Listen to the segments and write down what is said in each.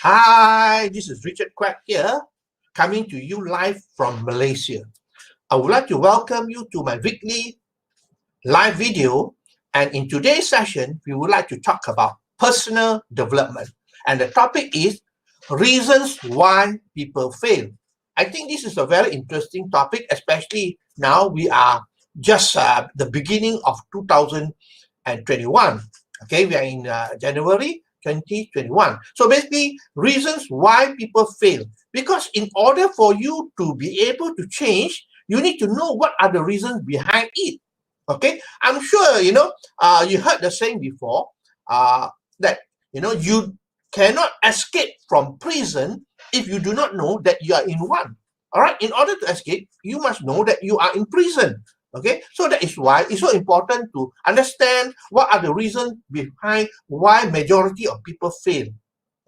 Hi, this is Richard Quack here, coming to you live from Malaysia. I would like to welcome you to my weekly live video, and in today's session, we would like to talk about personal development, and the topic is reasons why people fail. I think this is a very interesting topic, especially now we are just the beginning of 2021. Okay, we are in January 2021. So basically, reasons why people fail. Because in order for you to be able to change, you need to know what are the reasons behind it. Okay, I'm sure you heard the saying before that you cannot escape from prison if you do not know that you are in one. All right, in order to escape, you must know that you are in prison. Okay, so that is why it's so important to understand what are the reasons behind why majority of people fail.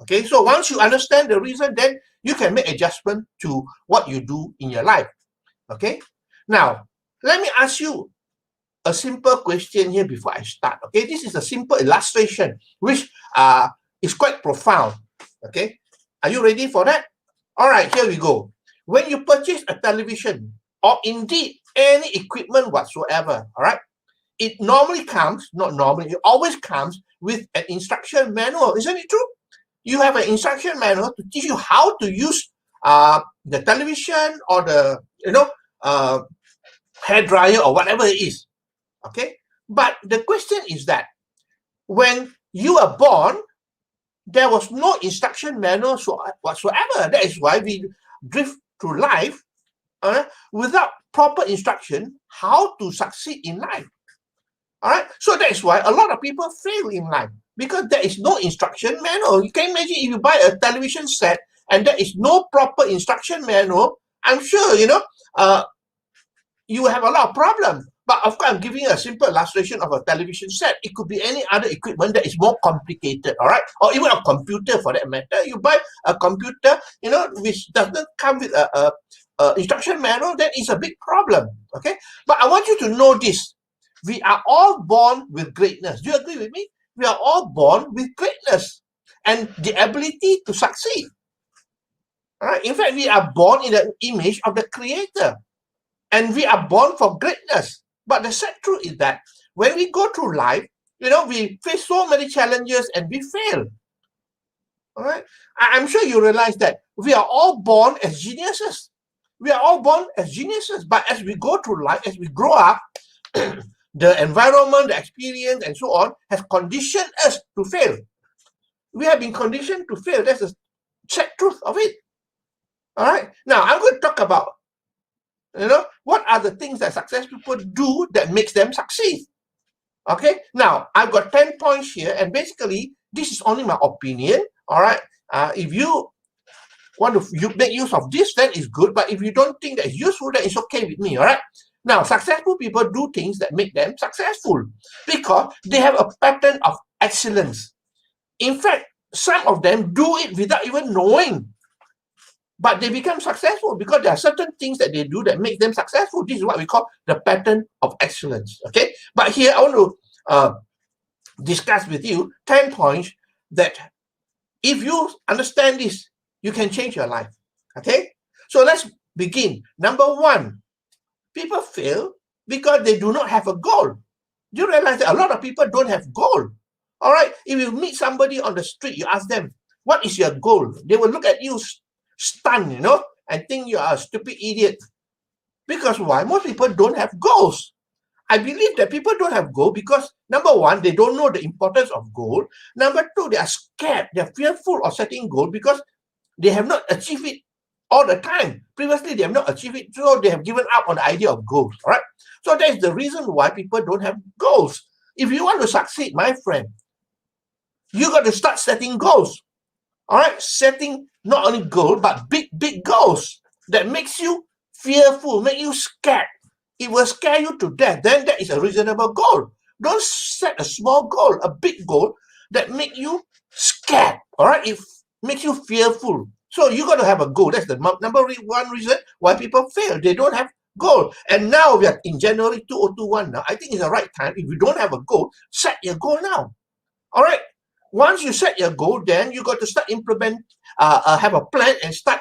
Okay, so once you understand the reason, then you can make adjustment to what you do in your life. Okay, now let me ask you a simple question here before I start. Okay, this is a simple illustration which is quite profound. Okay, are you ready for that? All right, here we go. When you purchase a television or indeed any equipment whatsoever, all right, it normally comes, not normally, it always comes with an instruction manual. Isn't it true? You have an instruction manual to teach you how to use the television or the hair dryer or whatever it is. Okay, but the question is that when you were born, there was no instruction manual whatsoever. That is why we drift through life without proper instruction how to succeed in life. All right, so that is why a lot of people fail in life, because there is no instruction manual. You can imagine if you buy a television set and there is no proper instruction manual, I'm sure you have a lot of problems. But of course, I'm giving you a simple illustration of a television set. It could be any other equipment that is more complicated, all right? Or even a computer for that matter. You buy a computer, which doesn't come with a instruction manual, then it's a big problem, okay? But I want you to know this. We are all born with greatness. Do you agree with me? We are all born with greatness and the ability to succeed. All right? In fact, we are born in the image of the Creator. And we are born for greatness. But the sad truth is that when we go through life, we face so many challenges and we fail. All right? I'm sure you realize that we are all born as geniuses. We are all born as geniuses. But as we go through life, as we grow up, the environment, the experience, and so on has conditioned us to fail. We have been conditioned to fail. That's the sad truth of it. All right? Now, I'm going to talk about what are the things that successful people do that makes them succeed? Okay, now I've got 10 points here, and basically this is only my opinion. All right, if you want to make use of this, then it's good. But if you don't think that it's useful, then it's okay with me. All right. Now, successful people do things that make them successful because they have a pattern of excellence. In fact, some of them do it without even knowing. But they become successful because there are certain things that they do that make them successful. This is what we call the pattern of excellence. Okay, but here I want to discuss with you 10 points that if you understand this, you can change your life. Okay, so let's begin. Number one, people fail because they do not have a goal. Do you realize that a lot of people don't have goal? All right, if you meet somebody on the street, you ask them, what is your goal? They will look at you stunned, and think you are a stupid idiot. Because why? Most people don't have goals. I believe that people don't have goals because, number one, they don't know the importance of goal. Number two, they are scared. They are fearful of setting goal because they have not achieved it all the time. Previously, they have not achieved it, so they have given up on the idea of goals. All right. So that is the reason why people don't have goals. If you want to succeed, my friend, you got to start setting goals. All right, setting not only goals, but big goals that makes you fearful, make you scared. It will scare you to death. Then that is a reasonable goal. Don't set a small goal, a big goal that make you scared. All right, it makes you fearful. So you got to have a goal. That's the number one reason why people fail. They don't have goal. And now we are in January 2021 now. I think it's the right time. If you don't have a goal, set your goal now. All right. Once you set your goal, then you got to start have a plan and start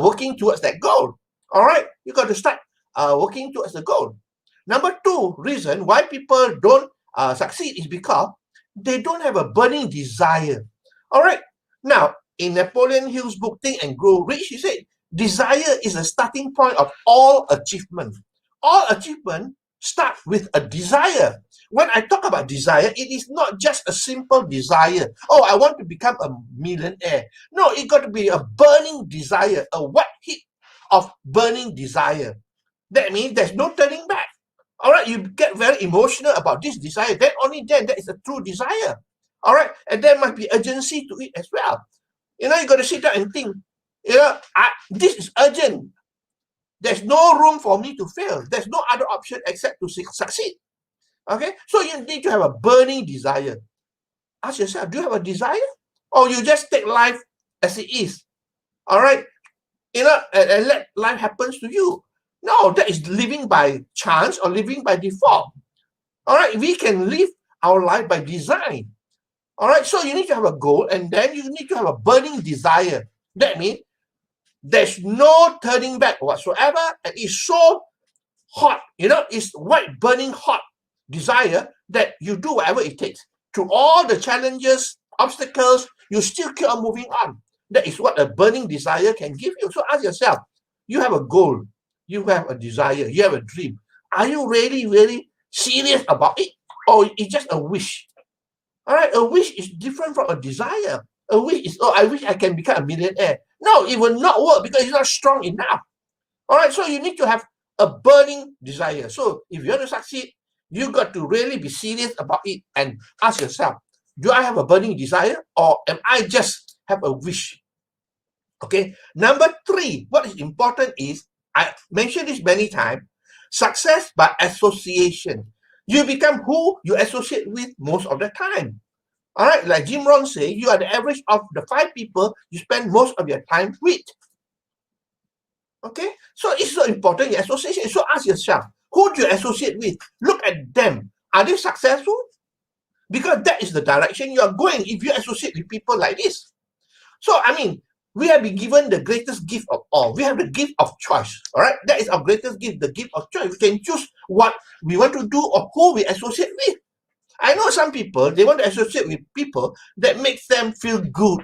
working towards that goal. All right, you got to start working towards the goal. Number two reason why people don't succeed is because they don't have a burning desire. All right, now in Napoleon Hill's book Think and Grow Rich, he said desire is the starting point of all achievement. All achievement start with a desire. When I talk about desire, it is not just a simple desire. Oh, I want to become a millionaire. No, it got to be a burning desire, a wet heat of burning desire. That means there's no turning back. All right, you get very emotional about this desire. Then only then that is a true desire. All right, and there must be urgency to it as well. You got to sit down and think. This is urgent. There's no room for me to fail. There's no other option except to succeed. Okay, so you need to have a burning desire. Ask yourself, do you have a desire? Or you just take life as it is? All right, and let life happen to you. No, that is living by chance or living by default. All right, we can live our life by design. All right, so you need to have a goal, and then you need to have a burning desire. That means there's no turning back whatsoever, and it's so hot, it's white burning hot desire that you do whatever it takes. Through all the challenges, obstacles, you still keep on moving on. That is what a burning desire can give you. So ask yourself, you have a goal, you have a desire, you have a dream. Are you really, really serious about it? Or it's just a wish? All right, a wish is different from a desire. A wish is, I wish I can become a millionaire. No, it will not work because it's not strong enough. All right, so you need to have a burning desire. So if you want to succeed, you got to really be serious about it and ask yourself, do I have a burning desire or am I just have a wish? Okay, number three, what is important is, I mentioned this many times, success by association. You become who you associate with most of the time. All right, like Jim Rohn say, you are the average of the 5 people you spend most of your time with. Okay, so it's so important, your association. So ask yourself, who do you associate with? Look at them. Are they successful? Because that is the direction you are going if you associate with people like this. So, we have been given the greatest gift of all. We have the gift of choice. All right, that is our greatest gift, the gift of choice. We can choose what we want to do or who we associate with. I know some people, they want to associate with people that makes them feel good,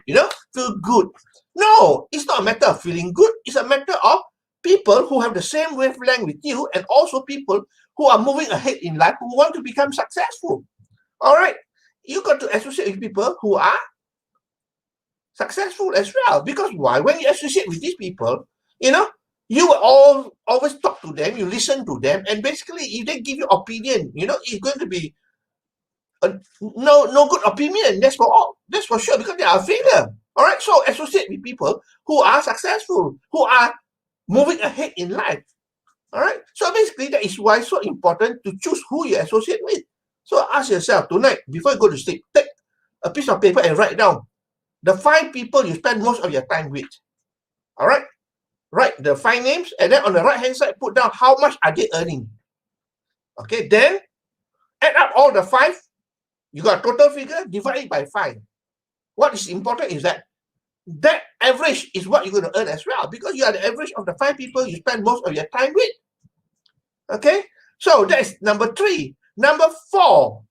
feel good. No, it's not a matter of feeling good. It's a matter of people who have the same wavelength with you and also people who are moving ahead in life, who want to become successful. All right, you got to associate with people who are successful as well. Because why? When you associate with these people, you will always talk to them, you listen to them, and basically if they give you opinion, it's going to be no good opinion. That's for sure, because they are a failure. All right, so associate with people who are successful, who are moving ahead in life. All right, so basically that is why it's so important to choose who you associate with. So ask yourself tonight, before you go to sleep, take a piece of paper and write down the 5 people you spend most of your time with. All right, write the 5 names, and then on the right hand side put down how much are they earning. Okay, then add up all the 5. You got a total figure, divide it by 5. What is important is that average is what you're going to earn as well, because you are the average of the 5 people you spend most of your time with. Okay, so that is number 3. Number 4,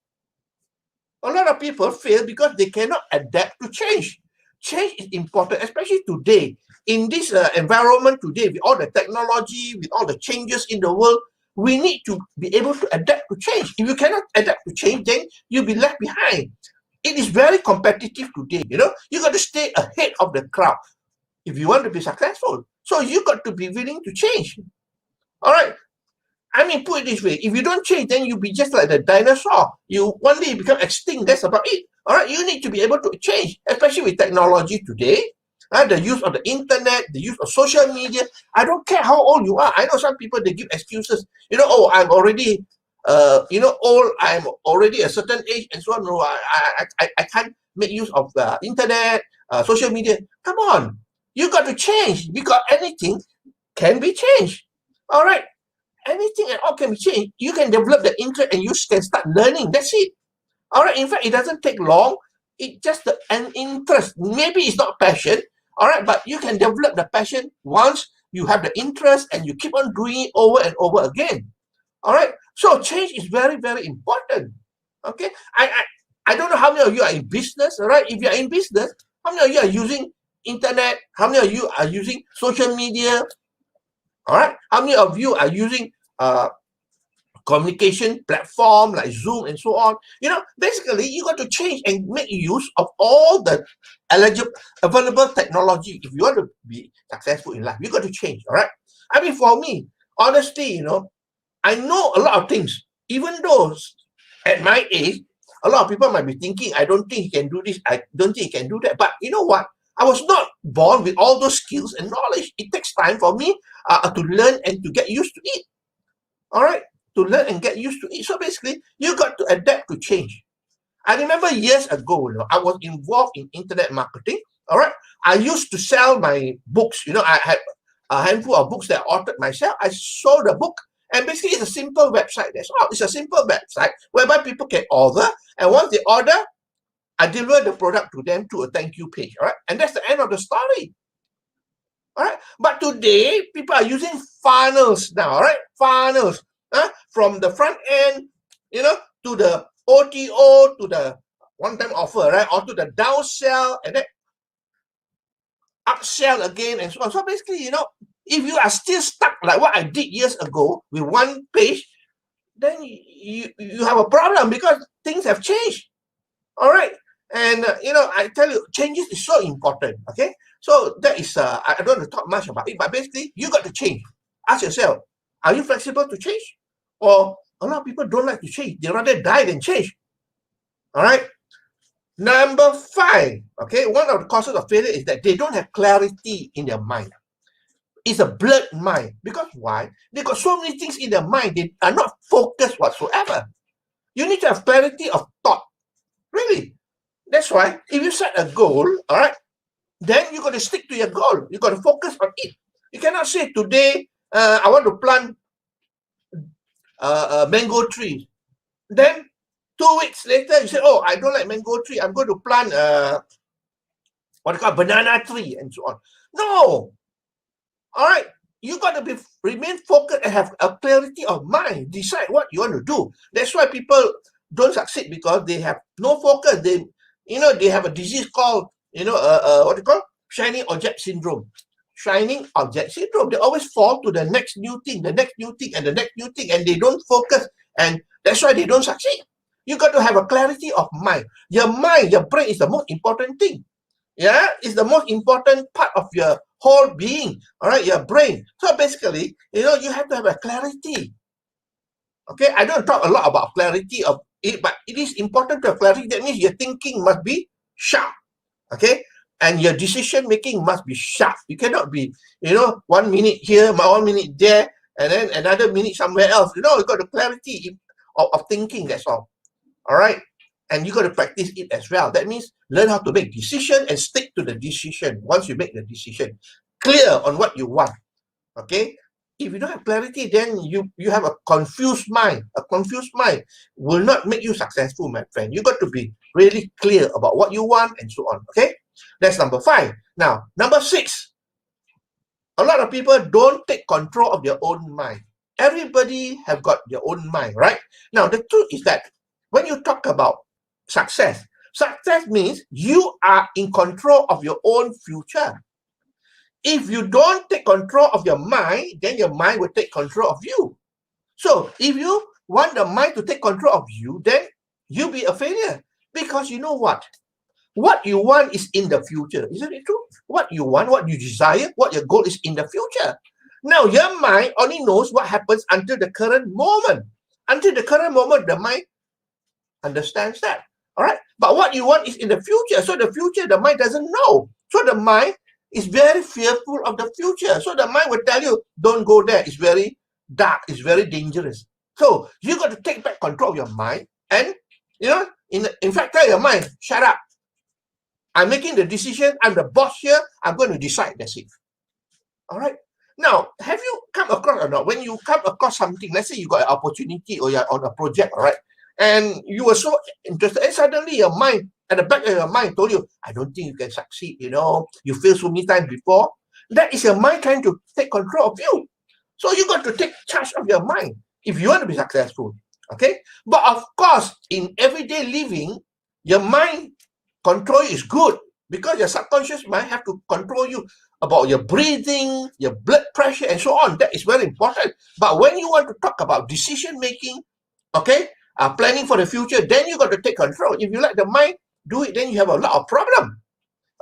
a lot of people fail because they cannot adapt to change. Change is important, especially today. In this environment today, with all the technology, with all the changes in the world, we need to be able to adapt to change. If you cannot adapt to change, then you'll be left behind. It is very competitive today, You got to stay ahead of the crowd if you want to be successful. So you got to be willing to change. All right. Put it this way, if you don't change, then you'll be just like the dinosaur. One day you become extinct, that's about it. All right, you need to be able to change, especially with technology today. The use of the internet, the use of social media. I don't care how old you are. I know some people, they give excuses. I'm already, old. I'm already a certain age, and so on. No, I can't make use of the internet, social media. Come on, you got to change, because anything can be changed. All right. Anything at all can be changed. You can develop the interest and you can start learning. That's it. All right. In fact, it doesn't take long. It's just an interest. Maybe it's not passion, all right, but you can develop the passion once you have the interest and you keep on doing it over and over again. All right. So change is very, very important. Okay. I don't know how many of you are in business. All right. If you are in business, how many of you are using internet? How many of you are using social media? All right. How many of you are using communication platform like Zoom and so on? You know, basically you got to change and make use of all the available technology. If you want to be successful in life, you got to change. All right. I mean, for me, honestly, you know, I know a lot of things, even though at my age, a lot of people might be thinking, I don't think he can do this, I don't think he can do that. But you know what? I was not born with all those skills and knowledge. It takes time for me to learn and to get used to it. All right? To learn and get used to it. So basically, you got to adapt to change. I remember years ago, you know, I was involved in internet marketing. All right? I used to sell my books. You know, I had a handful of books that I authored myself. I sold the book. And basically, it's a simple website. That's all. It's a simple website whereby people can order. And once they order, I deliver the product to them to a thank you page. All right. And that's the end of the story. All right. But today, people are using funnels now. All right. Funnels. From the front end, you know, to the OTO, to the one-time offer, right? Or to the downsell and then upsell again and so on. So basically, you know, if you are still stuck like what I did years ago with one page, then you have a problem because things have changed. All right. And, you know, I tell you, changes is so important. Okay. So that is, I don't want to talk much about it, but basically, you got to change. Ask yourself, are you flexible to change? Or a lot of people don't like to change. They rather die than change. All right. Number 5, okay, one of the causes of failure is that they don't have clarity in their mind. It's a blurred mind. Because why? They got so many things in their mind, they are not focused whatsoever. You need to have clarity of thought. Really. That's why if you set a goal, all right, then you got to stick to your goal. You got to focus on it. You cannot say today, I want to plant a mango tree. Then 2 weeks later, you say, oh, I don't like mango tree. I'm going to plant what do you call banana tree and so on. No. All right. You got to remain focused and have a clarity of mind. Decide what you want to do. That's why people don't succeed because they have no focus. They, you know, they have a disease called, you know, what do you call shining object syndrome. Shining object syndrome. They always fall to the next new thing, the next new thing, and the next new thing, and they don't focus. And that's why they don't succeed. You got to have a clarity of mind. Your mind, your brain is the most important thing. Yeah, it's the most important part of your whole being. All right, your brain. So basically, you know, you have to have a clarity. Okay, I don't talk a lot about clarity of it, but it is important to have clarity. That means your thinking must be sharp. Okay, and your decision making must be sharp. You cannot be, you know, 1 minute here, 1 minute there, and then another minute somewhere else. You know, you got the clarity of thinking. That's all. All right. And you got to practice it as well. That means learn how to make decision and stick to the decision once you make the decision. Clear on what you want. Okay. If you don't have clarity, then you have a confused mind. A confused mind will not make you successful, my friend. You got to be really clear about what you want and so on. Okay. That's number 5. Now, number 6. A lot of people don't take control of their own mind. Everybody have got their own mind, right? Now, the truth is that when you talk about success means you are in control of your own future. If you don't take control of your mind, then your mind will take control of you. So if you want the mind to take control of you, then you'll be a failure. Because you know what? What you want is in the future. Isn't it true? What you want, what you desire, what your goal is in the future. Now, your mind only knows what happens until the current moment. Until the current moment, the mind understands that. All right. But what you want is in the future. So the future, the mind doesn't know. So the mind is very fearful of the future. So the mind will tell you, don't go there. It's very dark. It's very dangerous. So you got to take back control of your mind. And, you know, in fact, tell your mind, shut up. I'm making the decision. I'm the boss here. I'm going to decide. That's it. All right. Now, have you come across or not? When you come across something, let's say you got an opportunity or you're on a project, all right, and you were so interested, and suddenly your mind, at the back of your mind, told you, I don't think you can succeed, you failed so many times before. That is your mind trying to take control of you. So you got to take charge of your mind if you want to be successful. Okay? But of course, in everyday living, your mind control is good, because your subconscious mind have to control you about your breathing, your blood pressure, and so on. That is very important. But when you want to talk about decision making, okay, planning for the future, then you got to take control. If you let the mind do it, then you have a lot of problem.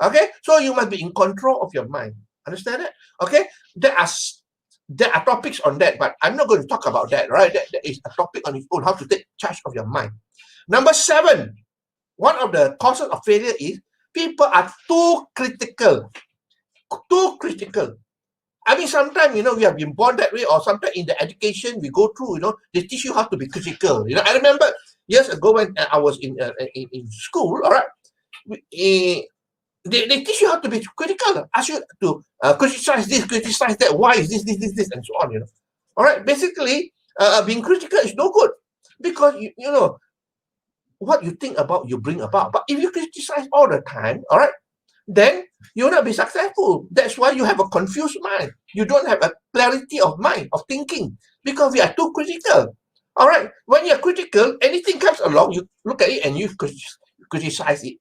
Okay, so you must be in control of your mind. Understand that? Okay, there are topics on that, but I'm not going to talk about that. Right? That is a topic on its own. How to take charge of your mind. Number 7, one of the causes of failure is people are too critical. Too critical. I mean, sometimes, we have been born that way, or sometimes in the education we go through, they teach you how to be critical. I remember years ago when I was in school, all right, they teach you how to be critical, ask you to criticize this, criticize that, why is this, and so on, All right, basically, being critical is no good, because, what you think about, you bring about. But if you criticize all the time, all right, then you will not be successful. That's why you have a confused mind. You don't have a clarity of mind, of thinking, because we are too critical. All right, when you're critical, anything comes along, you look at it and you criticize it.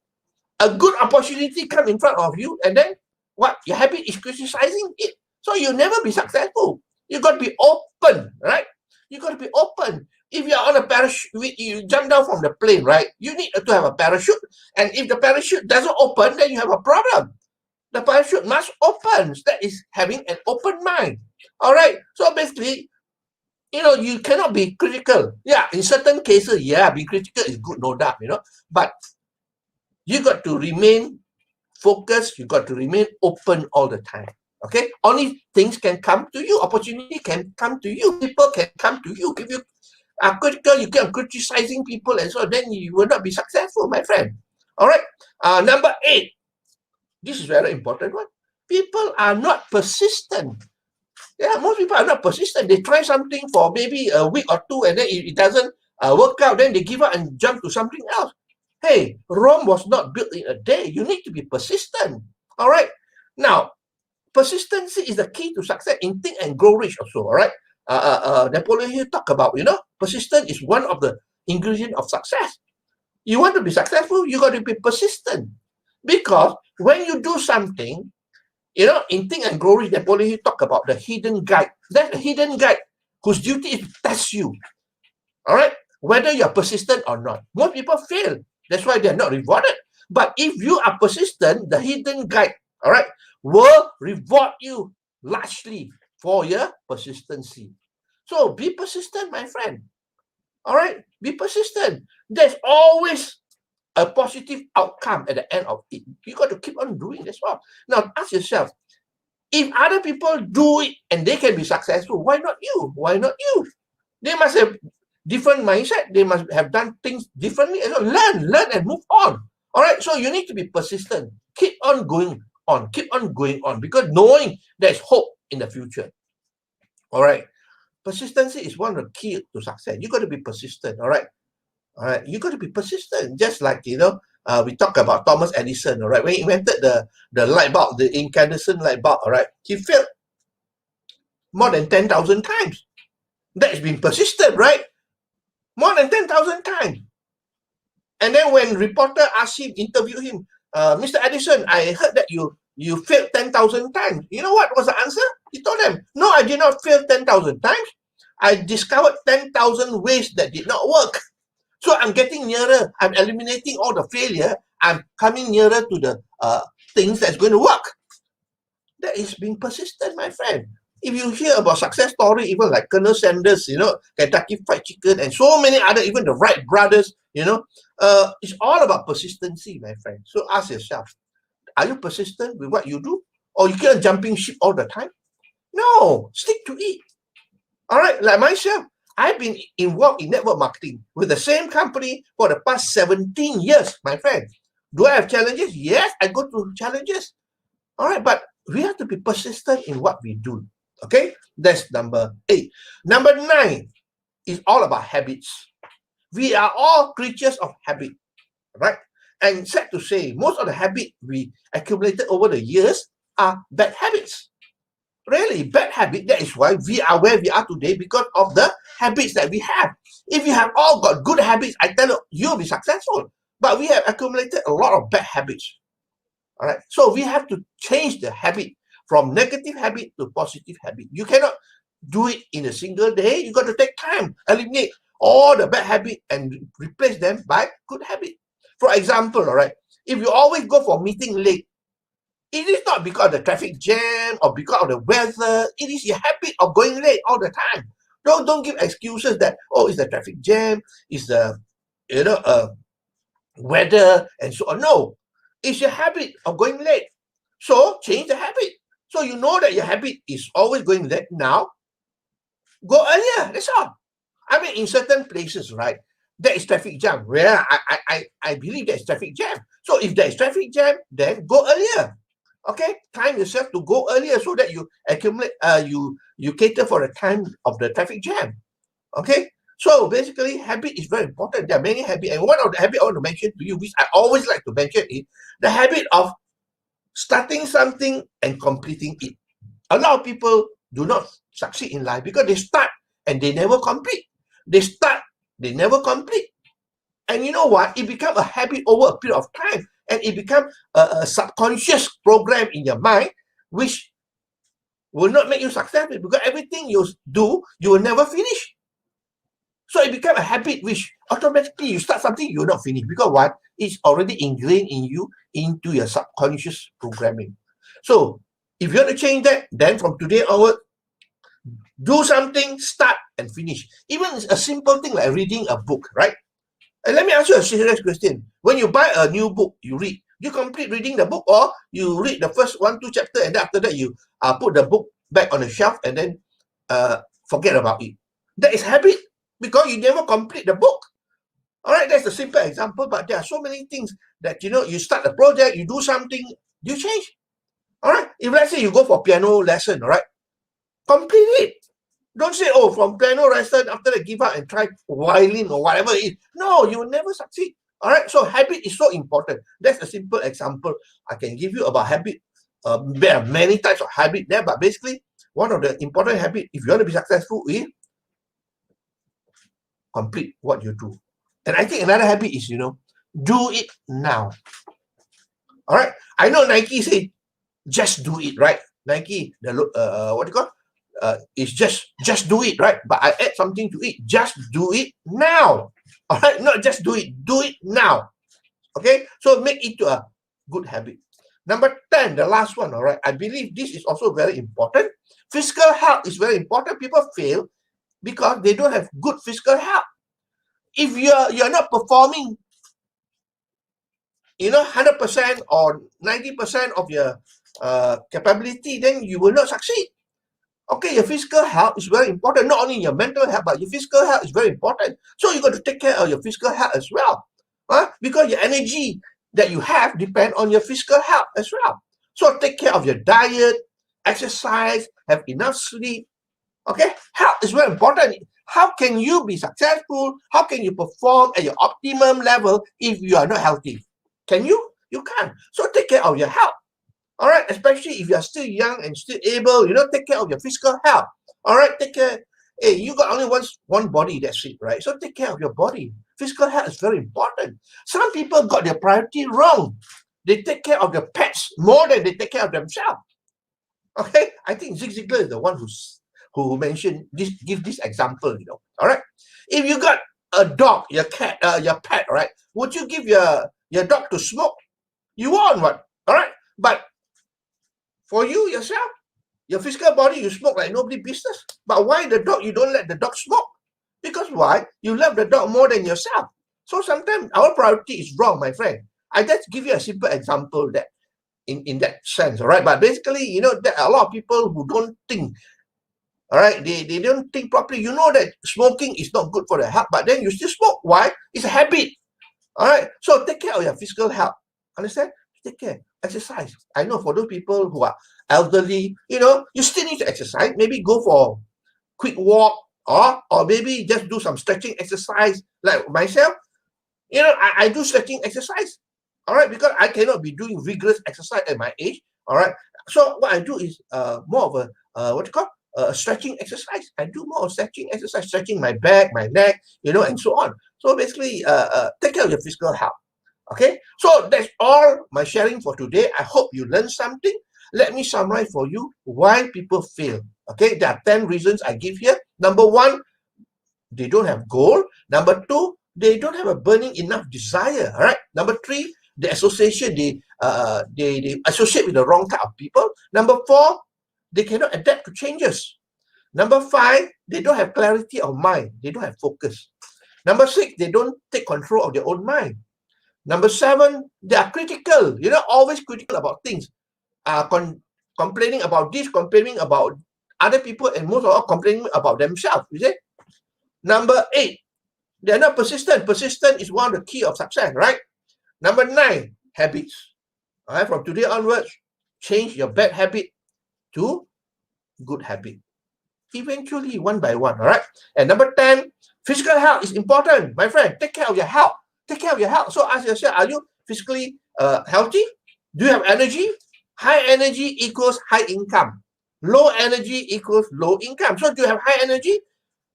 A good opportunity come in front of you, and then what? Your habit is criticizing it. So you'll never be successful. You got to be open, right? You got to be open. If you're on a parachute, you jump down from the plane, right? You need to have a parachute. And if the parachute doesn't open, then you have a problem. The parachute must open. That is having an open mind. All right. So basically, you cannot be critical. Yeah, in certain cases, yeah, being critical is good, no doubt, But you got to remain focused. You got to remain open all the time. Okay? Only things can come to you. Opportunity can come to you. People can come to you. If you are critical, you keep criticizing people, and so then you will not be successful, my friend. All right? Number 8. This is very important one. People are not persistent. Yeah, most people are not persistent. They try something for maybe a week or two, and then it doesn't work out. Then they give up and jump to something else. Hey, Rome was not built in a day. You need to be persistent. All right? Now, persistency is the key to success in Think and Grow Rich also, all right? Napoleon Hill talk about, persistence is one of the ingredients of success. You want to be successful, you got to be persistent. Because when you do something, in Think and Grow Rich, Napoleon Hill talk about the hidden guide. That's a hidden guide whose duty is to test you, all right? Whether you're persistent or not. Most people fail. That's why they're not rewarded. But if you are persistent, the hidden guide, all right, will reward you largely for your persistency. So be persistent, my friend. All right, be persistent. There's always a positive outcome at the end of it. You got to keep on doing this. Well, now ask yourself, if other people do it and they can be successful, why not you? Why not you? They must have different mindset. They must have done things differently. And so learn and move on. All right, so you need to be persistent. Keep on going on, keep on going on, because knowing there's hope in the future. All right, persistency is one of the key to success. You got to be persistent. All right, you got to be persistent. Just like we talk about Thomas Edison. All right, when he invented the light bulb, the incandescent light bulb. All right, he failed more than 10,000 times. That is being persistent, right? More than 10,000 times. And then when reporter asked him, interview him, Mr. Edison, I heard that you failed 10,000 times. You know what was the answer? He told them, no, I did not fail 10,000 times. I discovered 10,000 ways that did not work. So I'm getting nearer. I'm eliminating all the failure. I'm coming nearer to the things that's going to work. That is being persistent, my friend. If you hear about success story, even like Colonel Sanders, Kentucky Fried Chicken, and so many other, even the Wright brothers, it's all about persistency, my friend. So ask yourself, are you persistent with what you do? Or you keep jumping ship all the time? No, stick to it. All right, like myself, I've been involved in network marketing with the same company for the past 17 years, my friend. Do I have challenges? Yes, I go through challenges. All right, but we have to be persistent in what we do. Okay, that's number 8. Number 9 is all about habits. We are all creatures of habit, right? And sad to say, most of the habit we accumulated over the years are bad habits. Really bad habit. That is why we are where we are today, because of the habits that we have. If you have all got good habits, I tell you, you'll be successful. But we have accumulated a lot of bad habits. All right. So we have to change the habit from negative habit to positive habit. You cannot do it in a single day. You got to take time, eliminate all the bad habit and replace them by good habit. For example, all right, if you always go for meeting late, it is not because of the traffic jam or because of the weather. It is your habit of going late all the time. Don't give excuses that, oh, it's the traffic jam, it's the weather and so on. No, it's your habit of going late. So change the habit. So you know that your habit is always going late now. Go earlier. That's all. I mean, in certain places, right, there is traffic jam. Where I believe there is traffic jam. So if there is traffic jam, then go earlier. Okay, time yourself to go earlier so that you accumulate, you cater for the time of the traffic jam. Okay, so basically, habit is very important. There are many habits, and one of the habits I want to mention to you, which I always like to mention, is the habit of starting something and completing it. A lot of people do not succeed in life because they start and they never complete. They start, they never complete. And you know what? It becomes a habit over a period of time. And it becomes a subconscious program in your mind, which will not make you successful, because everything you do, you will never finish. So it becomes a habit which automatically you start something, you will not finish. Because what? It's already ingrained in you, into your subconscious programming. So if you want to change that, then from today onward, do something, start and finish. Even a simple thing like reading a book, right? And let me ask you a serious question. When you buy a new book, you read, you complete reading the book, or you read the first 1-2 chapter, and then after that you put the book back on the shelf and then forget about it. That is habit, because you never complete the book. All right, that's a simple example, but there are so many things that, you start a project, you do something, you change. All right, if let's say you go for piano lesson, all right, complete it. Don't say, oh, from piano lesson, after that give up and try violin or whatever it is. No, you will never succeed. All right, so habit is so important. That's a simple example I can give you about habit. There are many types of habit there, but basically, one of the important habits, if you want to be successful, is complete what you do. And I think another habit is, do it now. All right, I know Nike say, just do it, right? Nike, what do you call? It's just do it, right? But I add something to it. Just do it now. All right, not just do it now. Okay, so make it to a good habit. Number 10, the last one. All right, I believe this is also very important. Physical health is very important. People fail because they don't have good physical health. If you're not performing, 100% or 90% of your capability, then you will not succeed. Okay, your physical health is very important. Not only your mental health, but your physical health is very important. So you got to take care of your physical health as well. Because your energy that you have depends on your physical health as well. So take care of your diet, exercise, have enough sleep. Okay, health is very important. How can you be successful? How can you perform at your optimum level if you are not healthy? Can you? You can't. So take care of your health. All right, especially if you're still young and still able, take care of your physical health. All right, take care. Hey, you got only one body, that's it, right? So take care of your body. Physical health is very important. Some people got their priority wrong. They take care of their pets more than they take care of themselves. Okay, I think Zig Ziglar is the one who mentioned this, give this example, All right, if you got a dog, your cat, your pet, all right, would you give your dog to smoke? You won't, what? All right, but for you yourself, your physical body, you smoke like nobody business. But why the dog? You don't let the dog smoke. Because why? You love the dog more than yourself. So sometimes our priority is wrong, my friend. I just give you a simple example that in that sense, all right? But basically, there are a lot of people who don't think, all right? They don't think properly. You know that smoking is not good for the health, but then you still smoke. Why? It's a habit, all right? So take care of your physical health. Understand? Take care. Exercise. I know for those people who are elderly, you still need to exercise. Maybe go for quick walk, or maybe just do some stretching exercise like myself. You know, I do stretching exercise, all right, because I cannot be doing vigorous exercise at my age, all right. So what I do is more of a what you call stretching exercise. I do more of stretching exercise, stretching my back, my neck, you know, and so on. So basically, take care of your physical health. Okay, so that's all my sharing for today. I hope you learned something. Let me summarize for you why people fail. Okay, there are 10 reasons I give here. Number one, they don't have goal. Number two, they don't have a burning enough desire. All right. Number three, the association, they associate with the wrong type of people. Number four, they cannot adapt to changes. Number five, they don't have clarity of mind. They don't have focus. Number six, they don't take control of their own mind. Number seven, they are critical. You know, always critical about things. Complaining about this, complaining about other people, and most of all complaining about themselves. You see? Number eight, they're not persistent. Persistent is one of the key of success, right? Number nine, habits. All right, from today onwards, change your bad habit to good habit. Eventually, one by one, all right? And number 10, physical health is important. My friend, take care of your health. Take care of your health. So ask yourself, are you physically healthy? Do you have energy? High energy equals high income. Low energy equals low income. So do you have high energy?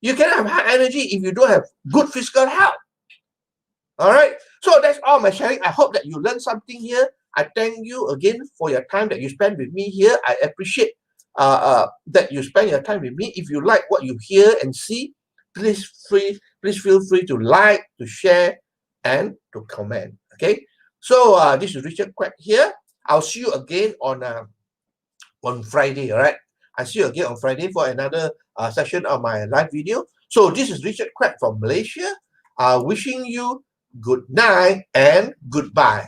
You cannot have high energy if you don't have good physical health. All right. So that's all my sharing. I hope that you learned something here. I thank you again for your time that you spend with me here. I appreciate that you spend your time with me. If you like what you hear and see, please feel free to like, to share, and to comment. Okay. So this is Richard Quek here. I'll see you again on Friday. All right. I'll see you again on Friday for another session of my live video. So this is Richard Quek from Malaysia. Wishing you good night and goodbye.